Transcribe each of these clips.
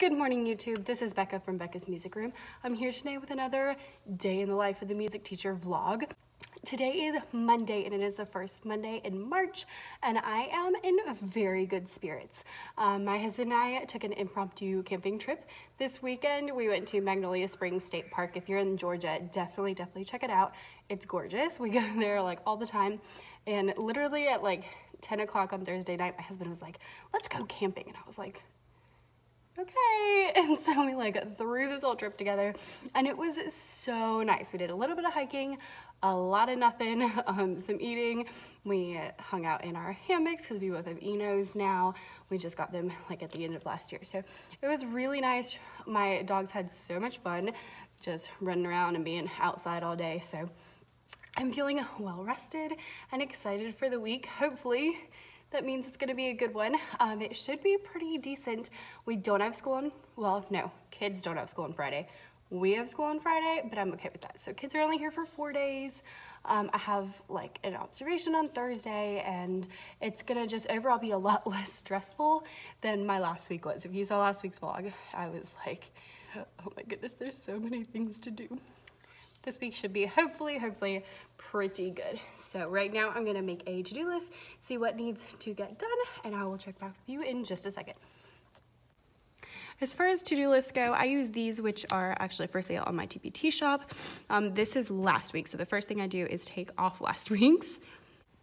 Good morning, YouTube. This is Becca from Becca's Music Room. I'm here today with another day in the life of the music teacher vlog. Today is Monday and it is the first Monday in March and I am in very good spirits. My husband and I took an impromptu camping trip this weekend. We went to Magnolia Springs State Park. If you're in Georgia, definitely check it out. It's gorgeous. We go there like all the time, and literally at like 10 o'clock on Thursday night, my husband was like, let's go camping. And I was like, okay. And so we like threw this whole trip together and it was so nice. We did a little bit of hiking, a lot of nothing, some eating. We hung out in our hammocks because we both have Enos now. We just got them like at the end of last year. So it was really nice. My dogs had so much fun just running around and being outside all day. So I'm feeling well rested and excited for the week. Hopefully that means it's gonna be a good one. It should be pretty decent. We don't have school on, well, no, kids don't have school on Friday. We have school on Friday, but I'm okay with that. So kids are only here for 4 days. I have like an observation on Thursday and it's gonna just overall be a lot less stressful than my last week was. If you saw last week's vlog, I was like, oh my goodness, there's so many things to do. This week should be hopefully pretty good. So right now I'm gonna make a to-do list, see what needs to get done, and I will check back with you in just a second. As far as to-do lists go, I use these, which are actually for sale on my TPT shop. This is last week, so the first thing I do is take off last week's.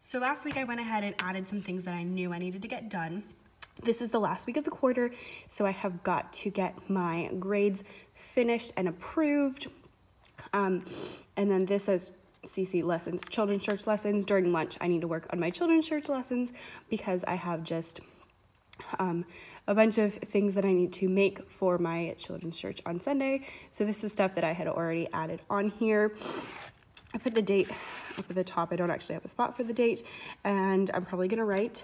So last week I went ahead and added some things that I knew I needed to get done. This is the last week of the quarter, so I have got to get my grades finished and approved. And then this says CC lessons, children's church lessons. During lunch, I need to work on my children's church lessons because I have just a bunch of things that I need to make for my children's church on Sunday. So this is stuff that I had already added on here. I put the date up at the top. I don't actually have a spot for the date, and I'm probably gonna write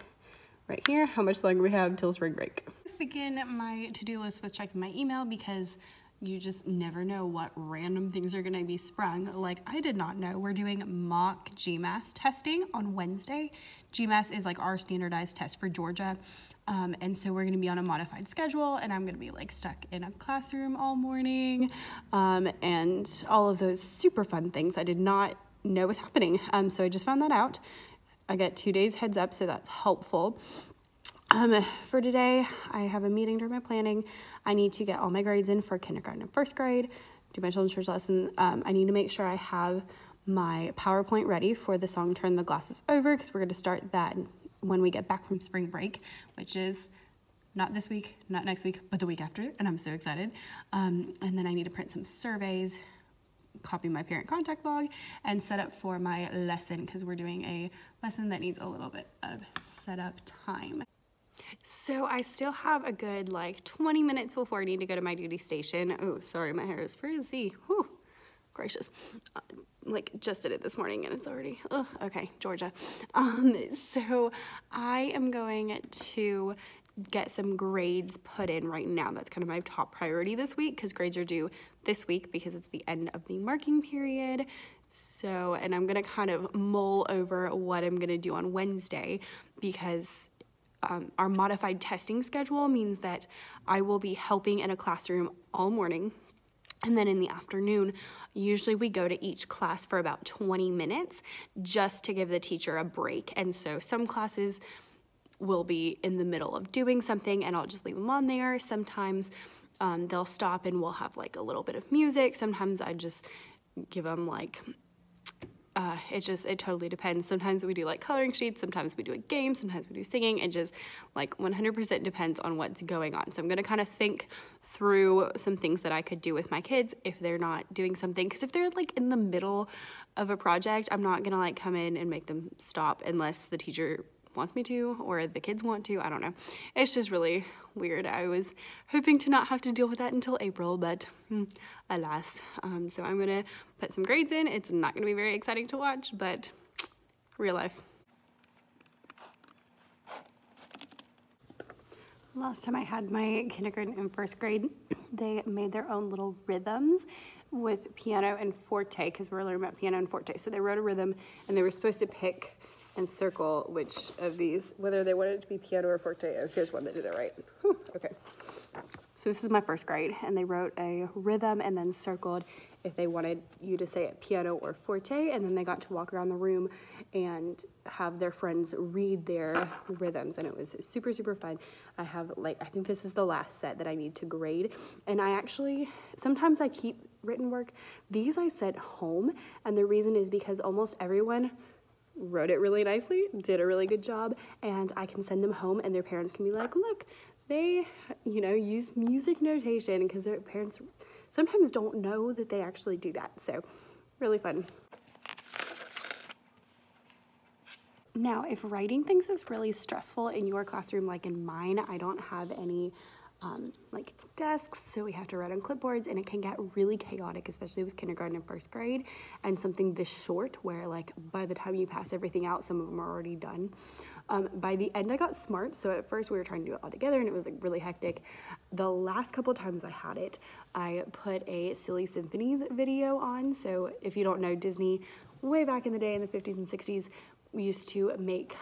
right here how much longer we have till spring break. Let's begin my to-do list with checking my email because you just never know what random things are gonna be sprung. Like I did not know we're doing mock GMAS testing on Wednesday. GMAS is like our standardized test for Georgia. And so we're gonna be on a modified schedule and I'm gonna be like stuck in a classroom all morning and all of those super fun things I did not know was happening. So I just found that out. I get 2 days heads up, so that's helpful. For today, I have a meeting during my planning. I need to get all my grades in for kindergarten and first grade, do my children's church lesson. I need to make sure I have my PowerPoint ready for the song Turn the Glasses Over, because we're going to start that when we get back from spring break, which is not this week, not next week, but the week after, and I'm so excited. And then I need to print some surveys, copy my parent contact log, and set up for my lesson, because we're doing a lesson that needs a little bit of setup time. So I still have a good like 20 minutes before I need to go to my duty station. Oh, sorry, my hair is frizzy. Whew, gracious. Like just did it this morning and it's already, oh, okay, Georgia. So I am going to get some grades put in right now. That's kind of my top priority this week because grades are due this week because it's the end of the marking period. So, and I'm gonna kind of mull over what I'm gonna do on Wednesday because our modified testing schedule means that I will be helping in a classroom all morning. And then in the afternoon, usually we go to each class for about 20 minutes just to give the teacher a break. And so some classes will be in the middle of doing something and I'll just leave them on there. Sometimes they'll stop and we'll have like a little bit of music. Sometimes I just give them like, it totally depends. Sometimes we do like coloring sheets, sometimes we do a game, sometimes we do singing. It just like 100% depends on what's going on. So I'm gonna kind of think through some things that I could do with my kids if they're not doing something. Because if they're like in the middle of a project, I'm not gonna like come in and make them stop unless the teacher wants me to or the kids want to. I don't know. It's just really weird. I was hoping to not have to deal with that until April, but alas. So I'm gonna put some grades in. It's not gonna be very exciting to watch, but real life. Last time I had my kindergarten and first grade, they made their own little rhythms with piano and forte because we're learning about piano and forte. So they wrote a rhythm and they were supposed to pick and circle which of these, whether they wanted it to be piano or forte. Oh, here's one that did it right. Whew, okay. So this is my first grade, and they wrote a rhythm and then circled if they wanted you to say it piano or forte, and then they got to walk around the room and have their friends read their rhythms, and it was super, super fun. I have I think this is the last set that I need to grade, and sometimes I keep written work. These I sent home, and the reason is because almost everyone wrote it really nicely, did a really good job, and I can send them home and their parents can be like, look, they, use music notation, because their parents sometimes don't know that they actually do that. So really fun. Now, if writing things is really stressful in your classroom, like in mine, I don't have any desks, so we have to write on clipboards, and it can get really chaotic, especially with kindergarten and first grade, and something this short where by the time you pass everything out, some of them are already done. By the end, I got smart, so at first we were trying to do it all together, and it was really hectic. The last couple times I had it, I put a Silly Symphonies video on. So if you don't know, Disney, way back in the day in the 50s and 60s, we used to make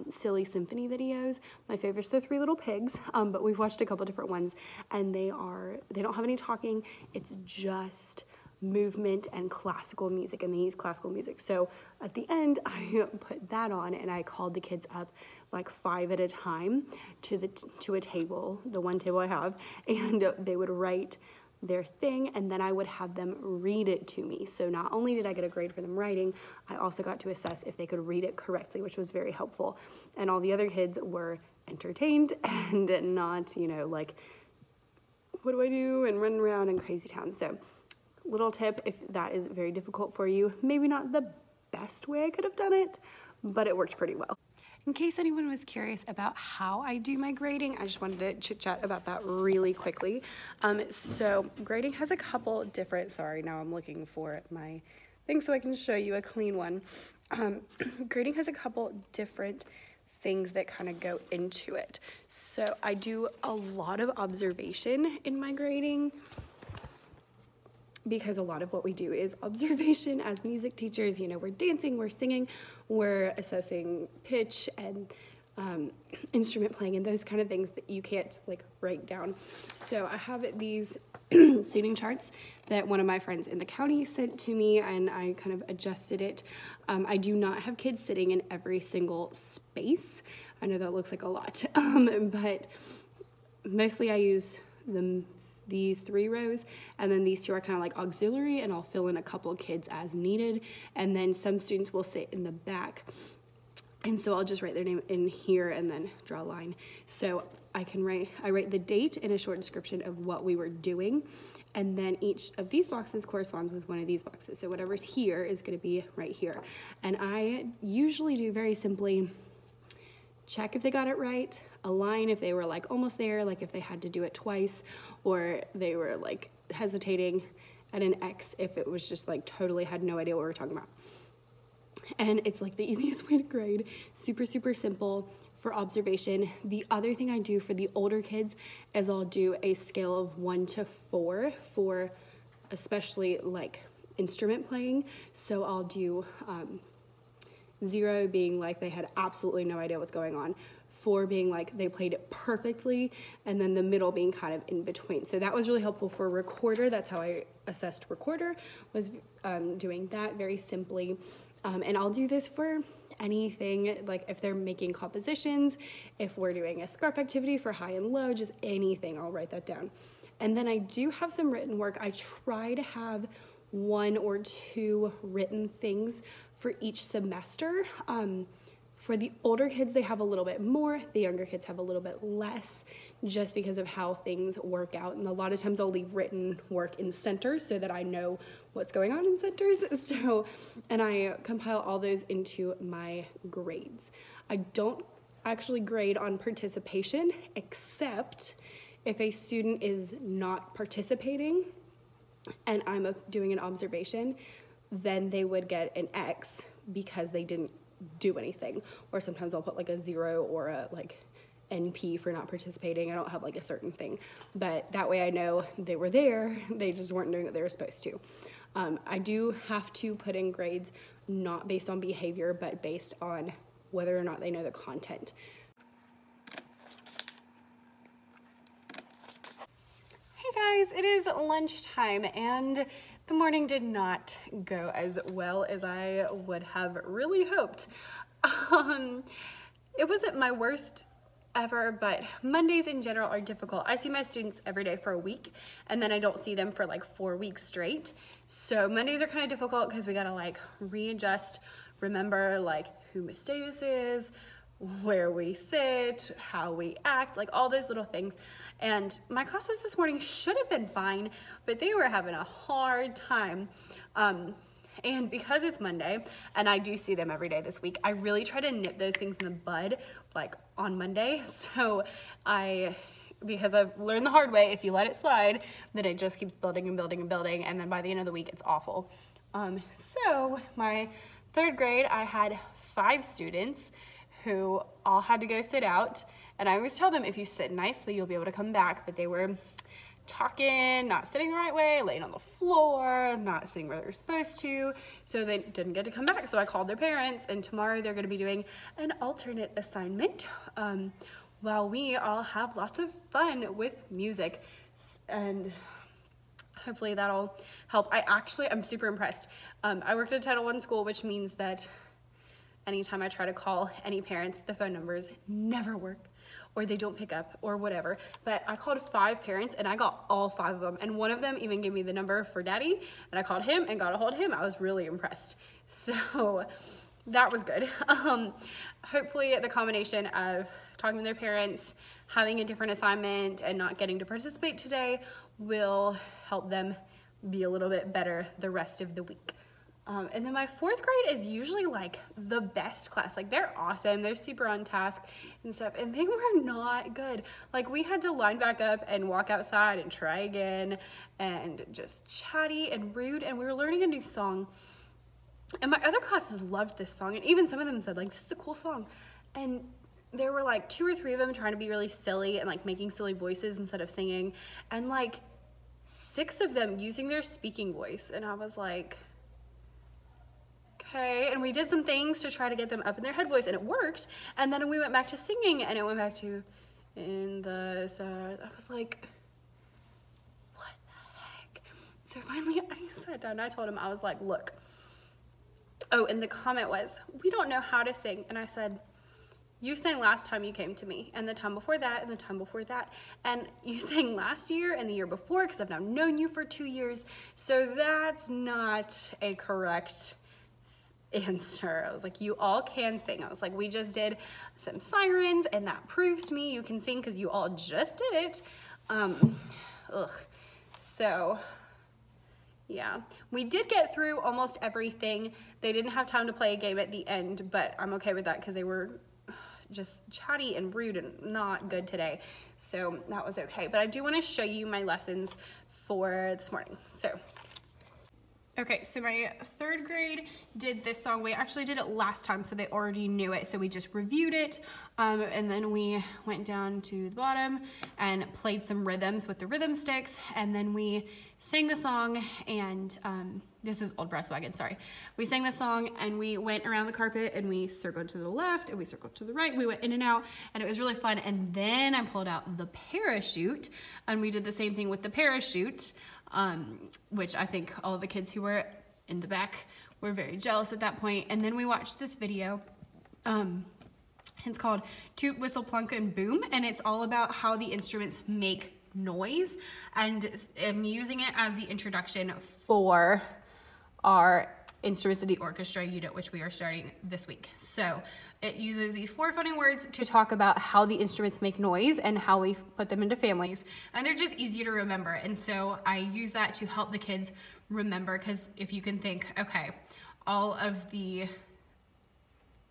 silly symphony videos. My favorite's the Three Little Pigs, but we've watched a couple different ones, and they don't have any talking. It's just movement and classical music, and they use classical music. So at the end, I put that on, and I called the kids up 5 at a time to a table, the one table I have, and they would write their thing, and then I would have them read it to me. So not only did I get a grade for them writing, I also got to assess if they could read it correctly, which was very helpful. And all the other kids were entertained and not, what do I do, and run around in crazy town. So little tip, if that is very difficult for you, maybe not the best way I could have done it, but it worked pretty well. In case anyone was curious about how I do my grading, I just wanted to chit chat about that really quickly. So grading has a couple different, sorry, now I'm looking for my thing so I can show you a clean one. Grading has a couple different things that kind of go into it. So I do a lot of observation in my grading, because a lot of what we do is observation as music teachers. We're dancing, we're singing, we're assessing pitch and instrument playing and those kind of things that you can't write down. So I have these seating charts that one of my friends in the county sent to me, and I kind of adjusted it. I do not have kids sitting in every single space. I know that looks like a lot, but mostly I use these 3 rows, and then these 2 are kind of auxiliary, and I'll fill in a couple kids as needed, and then some students will sit in the back, and so I'll just write their name in here and then draw a line. So I write the date and a short description of what we were doing, and then each of these boxes corresponds with one of these boxes. So whatever's here is going to be right here, and I usually do very simply check if they got it right, align if they were almost there, if they had to do it twice, or they were hesitating, at an X if it was just totally had no idea what we were talking about. And it's the easiest way to grade, super, super simple for observation. The other thing I do for the older kids is I'll do a scale of 1 to 4 for especially instrument playing. So I'll do 0 being they had absolutely no idea what's going on, 4 being they played it perfectly, and then the middle being kind of in between. So that was really helpful for recorder. That's how I assessed recorder, was doing that very simply. And I'll do this for anything, if they're making compositions, if we're doing a scarf activity for high and low, just anything, I'll write that down. And then I do have some written work. I try to have 1 or 2 written things for each semester. For the older kids, they have a little bit more. The younger kids have a little bit less, just because of how things work out. And a lot of times I'll leave written work in centers so that I know what's going on in centers. And I compile all those into my grades. I don't actually grade on participation, except if a student is not participating and I'm doing an observation, then they would get an X because they didn't do anything. Or sometimes I'll put a 0 or a NP for not participating. I don't have a certain thing, but that way I know they were there, they just weren't doing what they were supposed to. I do have to put in grades not based on behavior, but based on whether or not they know the content. guys, it is lunchtime and the morning did not go as well as I would have really hoped. It wasn't my worst ever, but Mondays in general are difficult. I see my students every day for a week and then I don't see them for like 4 weeks straight. So Mondays are kind of difficult because we gotta like readjust, remember like who Miss Davis is, where we sit, how we act, like all those little things. And my classes this morning should have been fine, but they were having a hard time. And because it's Monday, and I do see them every day this week, I really try to nip those things in the bud, like on Monday. So because I've learned the hard way, if you let it slide, then it just keeps building and building and building, and then by the end of the week, it's awful. So my 3rd grade, I had 5 students who all had to go sit out. And I always tell them, if you sit nicely, you'll be able to come back. But they were talking, not sitting the right way, laying on the floor, not sitting where they're supposed to. So they didn't get to come back. So I called their parents, and tomorrow they're gonna be doing an alternate assignment while we all have lots of fun with music. And hopefully that'll help. I'm super impressed. I worked at a Title I school, which means that anytime I try to call any parents, the phone numbers never work, or they don't pick up, or whatever. But I called 5 parents and I got all 5 of them. And one of them even gave me the number for daddy, and I called him and got a hold of him. I was really impressed. So that was good. Hopefully the combination of talking to their parents, having a different assignment, and not getting to participate today will help them be a little bit better the rest of the week. And then my 4th grade is usually like the best class. Like they're awesome, they're super on task and stuff, and they were not good. Like we had to line back up and walk outside and try again, and just chatty and rude, and we were learning a new song. And my other classes loved this song, and even some of them said like, this is a cool song. And there were like 2 or 3 of them trying to be really silly and like making silly voices instead of singing, and like 6 of them using their speaking voice. And I was like, okay, and we did some things to try to get them up in their head voice, and it worked. And then we went back to singing, and it went back to in the stars. I was like, what the heck? So finally I sat down and I told him, I was like, look. Oh, and the comment was, we don't know how to sing. And I said, you sang last time you came to me, and the time before that, and the time before that, and you sang last year and the year before, because I've now known you for 2 years, so that's not a correct answer. I was like, you all can sing. I was like, we just did some sirens, and that proves to me you can sing because you all just did it. So yeah, we did get through almost everything. They didn't have time to play a game at the end, but I'm okay with that because they were just chatty and rude and not good today. So that was okay. But I do want to show you my lessons for this morning. Okay, so my 3rd grade did this song. We actually did it last time, so they already knew it, so we just reviewed it, and then we went down to the bottom and played some rhythms with the rhythm sticks, and then we sang the song, and this is Old Brass Wagon, sorry. We sang the song, and we went around the carpet, and we circled to the left, and we circled to the right. We went in and out, and it was really fun, and then I pulled out the parachute, and we did the same thing with the parachute, which I think all of the kids who were in the back were very jealous at that point. And then we watched this video. It's called Toot, Whistle, Plunk, and Boom, and it's all about how the instruments make noise, and I'm using it as the introduction for our Instruments of the Orchestra unit, which we are starting this week. So it uses these 4 funny words to talk about how the instruments make noise and how we put them into families, and they're just easy to remember. And so I use that to help the kids remember, because if you can think, okay, all of the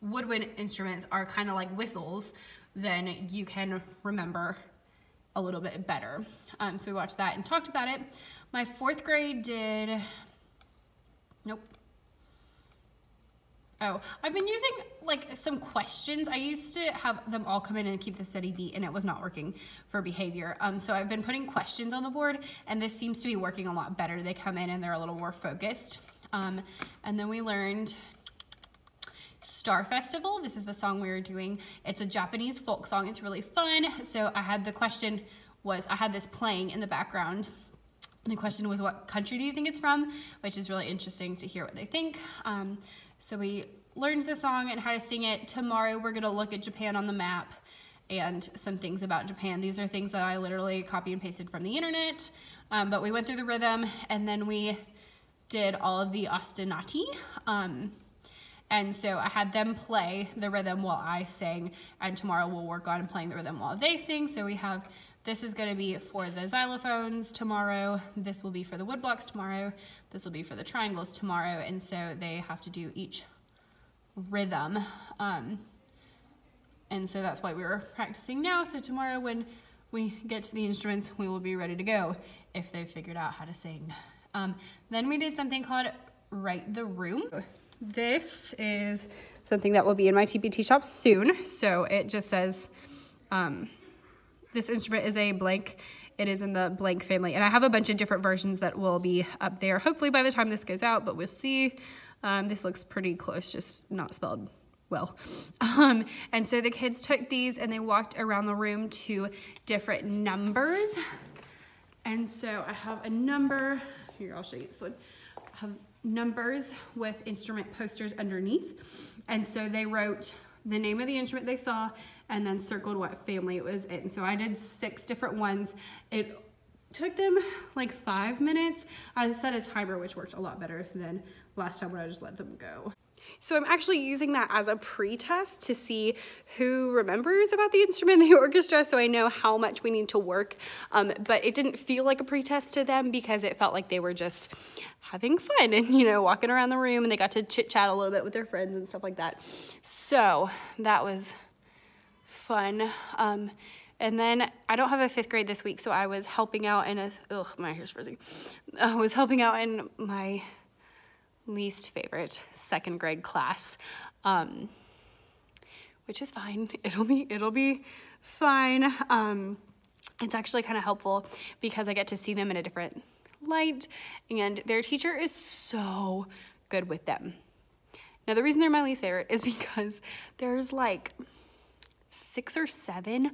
woodwind instruments are kind of like whistles, then you can remember a little bit better. So we watched that and talked about it. My 4th grade did, nope. Oh, I've been using like some questions. I used to have them all come in and keep the steady beat, and it was not working for behavior. So I've been putting questions on the board, and this seems to be working a lot better. They come in and they're a little more focused. And then we learned Star Festival. This is the song we were doing. It's a Japanese folk song. It's really fun. So I had the question was, I had this playing in the background, The question was, what country do you think it's from? Which is really interesting to hear what they think. So we learned the song and how to sing it. Tomorrow we're gonna look at Japan on the map and some things about Japan. These are things that I literally copy and pasted from the internet. But we went through the rhythm, and then we did all of the ostinati. And so I had them play the rhythm while I sang, and tomorrow we'll work on playing the rhythm while they sing. So we have, this is gonna be for the xylophones tomorrow, this will be for the woodblocks tomorrow, this will be for the triangles tomorrow, and so they have to do each rhythm. And so that's why we were practicing now, so tomorrow when we get to the instruments, we will be ready to go if they've figured out how to sing. Then we did something called Write the Room. This is something that will be in my TPT shop soon. So it just says, this instrument is a blank. It is in the blank family. And I have a bunch of different versions that will be up there, hopefully by the time this goes out, but we'll see. This looks pretty close, just not spelled well. And so the kids took these and they walked around the room to different numbers. And so I have a number, here, I'll show you this one. I have numbers with instrument posters underneath. And so they wrote the name of the instrument they saw and then circled what family it was in. So I did 6 different ones. It took them like 5 minutes. I set a timer, which worked a lot better than last time when I just let them go. So I'm actually using that as a pre-test to see who remembers about the instrument in the orchestra, so I know how much we need to work. But it didn't feel like a pre-test to them because it felt like they were just having fun and, you know, walking around the room, and they got to chit-chat a little bit with their friends and stuff like that. So that was fun. And then I don't have a 5th grade this week, so I was helping out in a, ugh, my hair's frizzy. I was helping out in my least favorite 2nd grade class, which is fine. It'll be fine. It's actually kind of helpful because I get to see them in a different light, and their teacher is so good with them. Now, the reason they're my least favorite is because there's like 6 or 7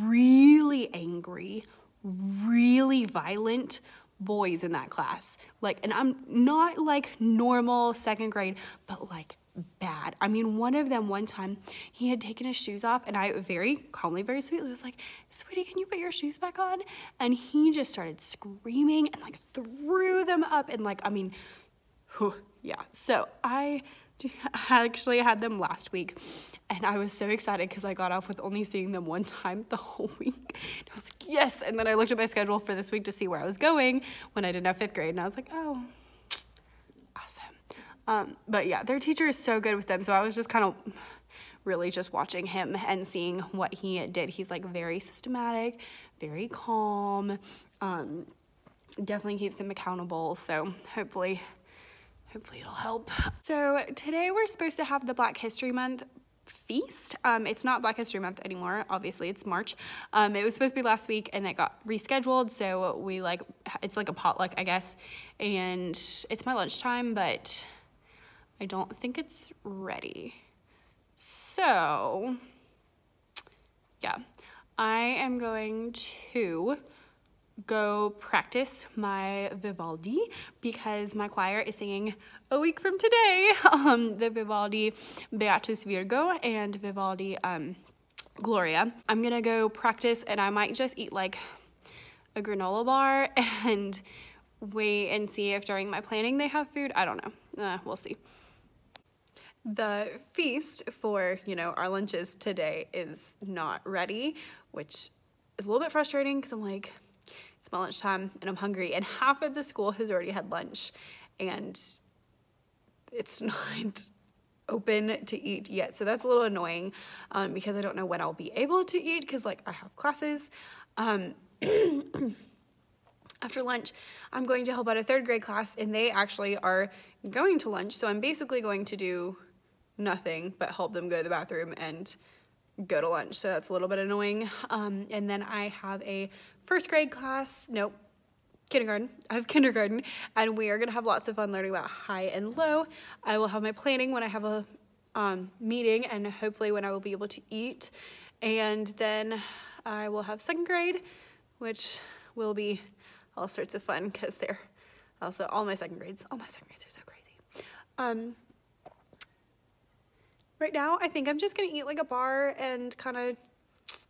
really angry, really violent boys in that class. Like, and I'm not like normal 2nd grade, but like bad. I mean, one of them one time, he had taken his shoes off, and I very calmly, very sweetly was like, sweetie, can you put your shoes back on? And he just started screaming and like threw them up, and like, I mean, whew, yeah. So I actually had them last week, and I was so excited because I got off with only seeing them one time the whole week. And I was like, yes. And then I looked at my schedule for this week to see where I was going when I didn't have 5th grade, and I was like, oh, awesome. But yeah, their teacher is so good with them. So I was just kind of really just watching him and seeing what he did. He's like very systematic, very calm, definitely keeps them accountable. So hopefully it'll help. So today we're supposed to have the Black History Month feast. It's not Black History Month anymore. Obviously, it's March. It was supposed to be last week, and it got rescheduled. So we it's like a potluck, I guess. And it's my lunchtime, but I don't think it's ready. So yeah, I am going to go practice my Vivaldi because my choir is singing a week from today, the Vivaldi Beatus Virgo and Vivaldi Gloria. I'm gonna go practice, and I might just eat like a granola bar and wait and see if during my planning they have food. I don't know, we'll see. The feast for, you know, our lunches today is not ready, which is a little bit frustrating because I'm like, it's my lunchtime and I'm hungry, and half of the school has already had lunch and it's not open to eat yet. So that's a little annoying because I don't know when I'll be able to eat because like I have classes. After lunch, I'm going to help out a 3rd grade class, and they actually are going to lunch. So I'm basically going to do nothing but help them go to the bathroom and go to lunch. So that's a little bit annoying. And then I have a 1st grade class, nope, kindergarten. I have kindergarten, and we are gonna have lots of fun learning about high and low. I will have my planning when I have a meeting, and hopefully when I will be able to eat. And then I will have 2nd grade, which will be all sorts of fun because they're also all my second grades. All my second grades are so crazy. Right now, I think I'm just gonna eat like a bar and kind of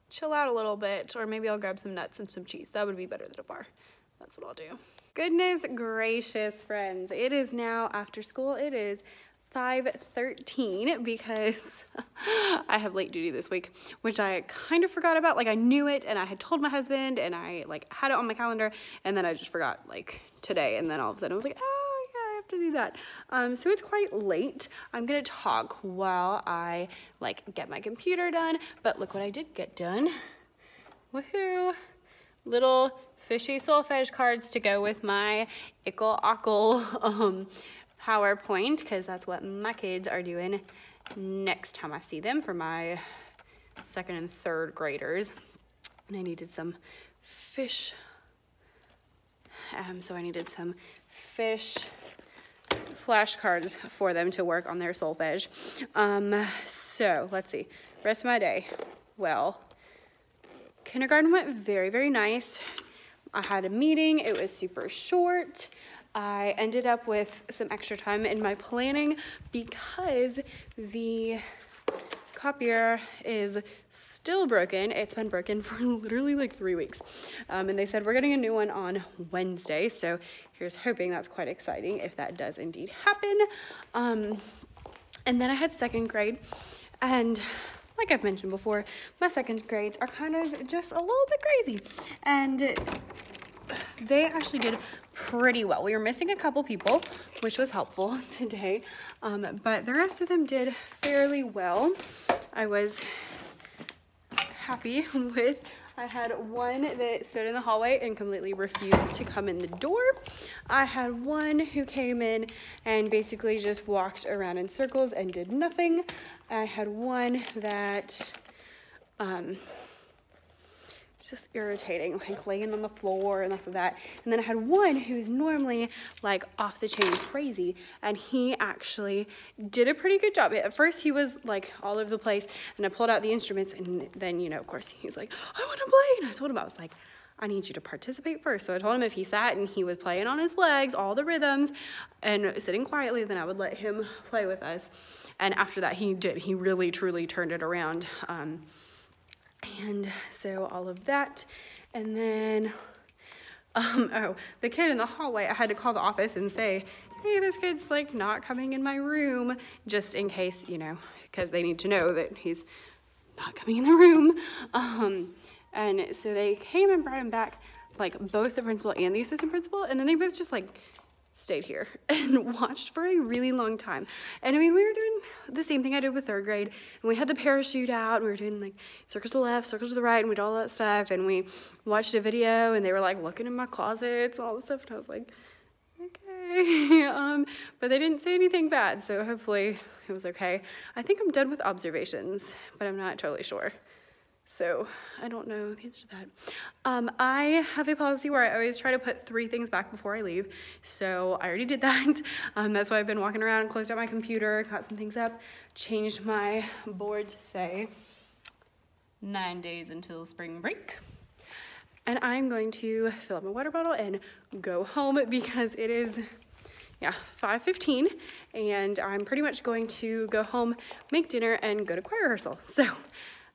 chill out a little bit, or maybe I'll grab some nuts and some cheese. That would be better than a bar. That's what I'll do. Goodness gracious, friends. It is now after school. It is 5:13 because I have late duty this week, which I kind of forgot about. Like, I knew it and I had told my husband and I like had it on my calendar, and then I just forgot like today, and then all of a sudden I was like, oh yeah, I have to do that. So it's quite late. I'm gonna talk while I like get my computer done, but look what I did get done. Woohoo! Little fishy solfege cards to go with my ickle-ockle PowerPoint, because that's what my kids are doing next time I see them for my second and third graders. And I needed some fish. So I needed some fish flashcards for them to work on their solfege. So let's see, rest of my day. Well, kindergarten went very, very nice. I had a meeting, it was super short. I ended up with some extra time in my planning because the copier is still broken. It's been broken for literally like 3 weeks. And they said we're getting a new one on Wednesday. So here's hoping. That's quite exciting if that does indeed happen. And then I had second grade, and like I've mentioned before, my second grades are kind of just a little bit crazy. And they actually did pretty well. We were missing a couple people, which was helpful today, but the rest of them did fairly well. I was happy with. I had one that stood in the hallway and completely refused to come in the door. I had one who came in and basically just walked around in circles and did nothing. I had one that just irritating, like laying on the floor and that. And then I had one who's normally like off the chain crazy, and he actually did a pretty good job. At first he was like all over the place, and I pulled out the instruments, and then, you know, of course he's like, I want to play. And I told him, I was like, I need you to participate first. So I told him if he sat and he was playing on his legs, all the rhythms, and sitting quietly, then I would let him play with us. And after that he did. He really truly turned it around. And so all of that, and then, oh, the kid in the hallway, I had to call the office and say, hey, this kid's like not coming in my room, just in case, you know, because they need to know that he's not coming in the room. And so they came and brought him back, like both the principal and the assistant principal, and then they both just like stayed here and watched for a really long time. And I mean, we were doing the same thing I did with third grade, and we had the parachute out, and we were doing like circles to the left, circles to the right, and we did all that stuff, and we watched a video, and they were like looking in my closets and all this stuff, and I was like, okay. But they didn't say anything bad, so hopefully it was okay. I think I'm done with observations, but I'm not totally sure. So I don't know the answer to that. I have a policy where I always try to put 3 things back before I leave. So I already did that. That's why I've been walking around, closed out my computer, got some things up, changed my board to say 9 days until spring break. And I'm going to fill up my water bottle and go home because it is, yeah, 5:15, and I'm pretty much going to go home, make dinner, and go to choir rehearsal. So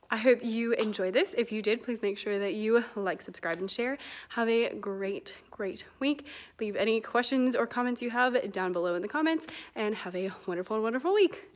I hope you enjoyed this. If you did, please make sure that you like, subscribe, and share. Have a great, great week. Leave any questions or comments you have down below in the comments, and have a wonderful, wonderful week.